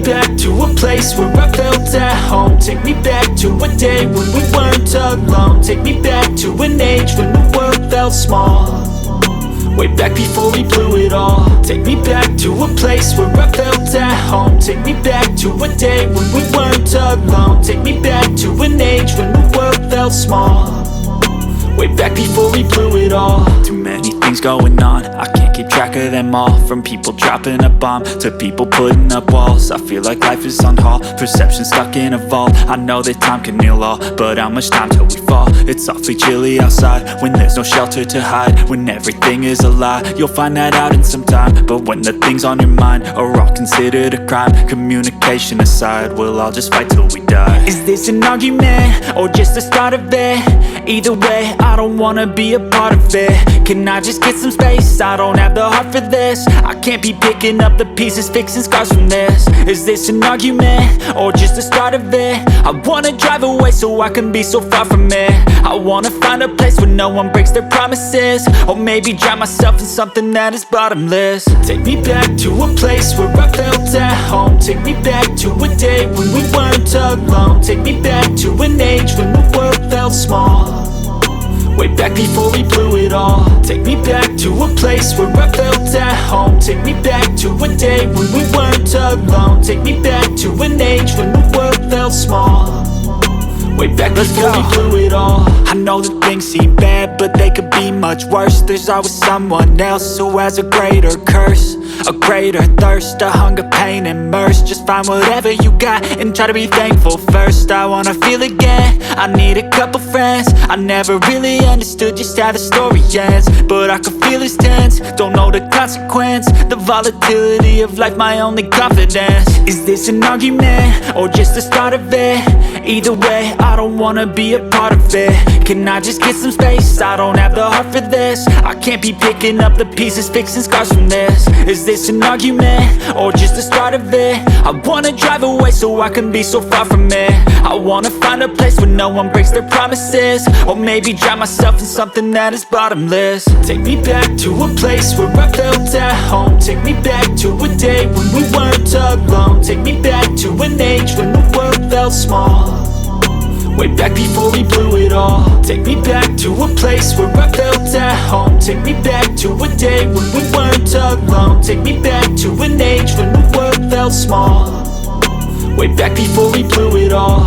back to a place where I felt at home. Take me back to a day when we weren't alone. Take me back to an age when the world felt small, way back before we blew it all. Take me back to a place where I felt at home. Take me back to a day when we weren't alone. Take me back to an age when the world felt small, way back before we blew it all. Too many things going on, I can't keep track of them all. From people dropping a bomb to people putting up walls. I feel like life is on hold, perception stuck in a vault. I know that time can heal all, but how much time till we fall? It's awfully chilly outside when there's no shelter to hide. When everything is a lie, you'll find that out in some time. But when the things on your mind are all considered a crime, communication aside, we'll all just fight till we die. Is this an argument or just the start of it? Either way, I don't wanna be a part of it. Can I just get some space? I don't have the heart for this. I can't be picking up the pieces, fixing scars from this. Is this an argument or just the start of it? I wanna drive away so I can be so far from it. I wanna find a place where no one breaks their promises, or maybe drown myself in something that is bottomless. Take me back to a place where I felt at home. Take me back to a day when we weren't alone. Take me back to an age when the world felt small, way back before we blew it all. Take me back to a place where I felt at home. Take me back to a day when we weren't alone. Take me back to an age when the world felt small, way back before we blew it all. I know that things seem bad, but they could be much worse. There's always someone else who has a greater curse, a greater thirst, a hunger, pain, and mercy. Just find whatever you got and try to be thankful first. I wanna feel again, I need a couple friends. I never really understood just how the story ends, but I can feel it's tense, don't know the consequence. The volatility of life, my only confidence. Is this an argument or just the start of it? Either way, I don't wanna be a part of it. Can I just get some space? I don't have the heart for this. I can't be picking up the pieces, fixing scars from this. Is this an argument or just the start of it? I wanna drive away so I can be so far from it. I wanna find a place where no one breaks their promises, or maybe drown myself in something that is bottomless. Take me back to a place where I felt at home. Take me back to a day when we weren't alone. Take me back to an age when the world felt small, way back before we blew it all. Take me back to a place where I felt at home. Take me back to a day when we weren't alone. Take me back to an age when the world felt small, way back before we blew it all.